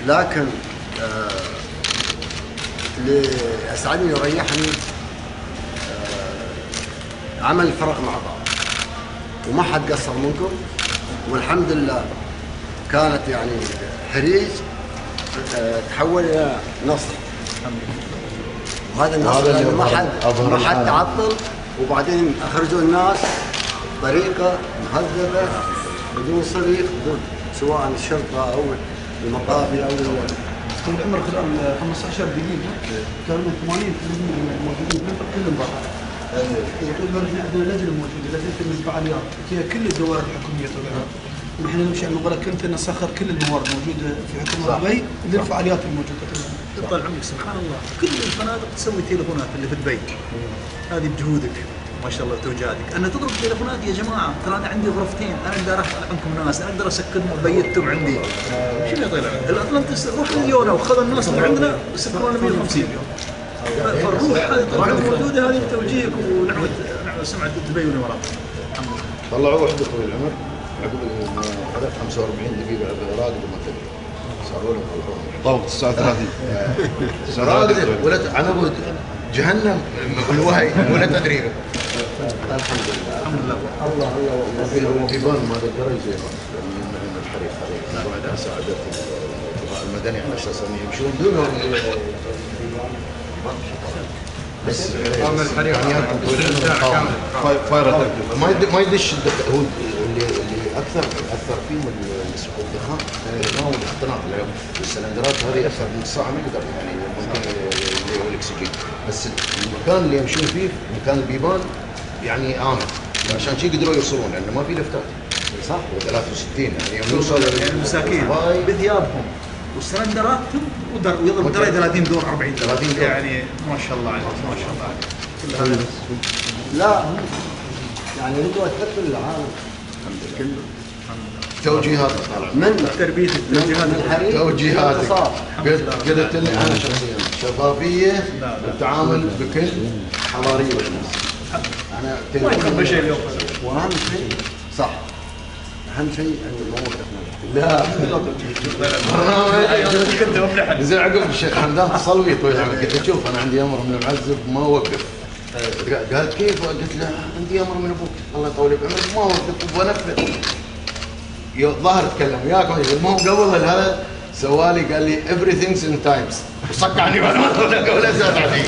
لكن اللي اسعدني ويريحني عمل الفرق مع بعض، وما حد قصر منكم، والحمد لله كانت يعني حريج تحول الى نصر. وهذا النصر يعني ما حد تعطل، وبعدين اخرجوا الناس بطريقه مهذبه بدون صريخ، بدون سواء الشرطه او المقافي او طول العمر خلال 15 دقيقه تقريبا 80% من الموجودين في المنطقه كلهم برا. وطول العمر احنا عندنا لجنه موجوده، لجنه الفعاليات فيها كل الدوائر الحكوميه طول العمر. ونحن نمشي على المبادره كلنا نسخر كل الموارد موجوده في حكومه دبي للفعاليات الموجوده طول العمر. طال عمرك سبحان الله كل الفنادق تسوي تليفونات اللي في دبي. هذه بجهودك ما شاء الله وتوجادك، انا تضرب تليفونات يا جماعه ترى انا عندي غرفتين، انا اقدر ارفع عنكم ناس، انا اقدر اسكنهم وبيتهم عندي. شنو يا طويل العمر؟ الاتلانتس روح مليون وخذ الناس اللي عندنا سكرونا 150 يوم. فالروح هذه طبعا موجوده، هذه توجيهك ونعمه سمعه دبي والامارات. الحمد لله. طلعوا وحده طويل العمر عقب ما خذت 45 دقيقه راقد وما تدري صاروا لهم طلعوهم طوق 39 راقد ولا انا اقول جهنم بالوهي ولا تدريب. الحمد لله الحمد لله. الله في بان ما تقدر زين من الحريق بعد ساعدت المدني على اساس انهم يمشون دونهم بس الحريق ما يدش هو اللي اكثر فيهم الدخان هو الاختناق اليوم السلندرات هذه اكثر من ساعه ما يقدر يعني ممكن اللي هو الاكسجين، بس المكان اللي يمشون فيه مكان البيبان يعني امن، عشان شي قدروا يوصلون لانه ما في لفتات. صح. 63 يعني يوم يوصل يعني المساكين بثيابهم وسلندراتهم ويضرب 30 دور 40 دور يعني ما شاء الله عليك ما شاء الله عليك. لا يعني انتم اتفتوا العالم كله. توجيهات طالعه من تربيه التوجيهات توجيهات قلت لي انا شخصيا شفافيه والتعامل بكل حضاريه بالناس. انا ما يخبى شيء اليوم. واهم شيء صح، اهم شيء ان ما وقفنا. لا زي عقب الشيخ حمدان اتصل وي طويل العمر قلت له شوف انا عندي امر من المعزب ما اوقف. قالت كيف؟ قلت له عندي امر من ابوك الله يطول بعمرك ما اوقف وانفذ. الظاهر تكلم وياك المهم قبل هذا سوالي قال لي everything's in times وصقعني ولا زاد علي.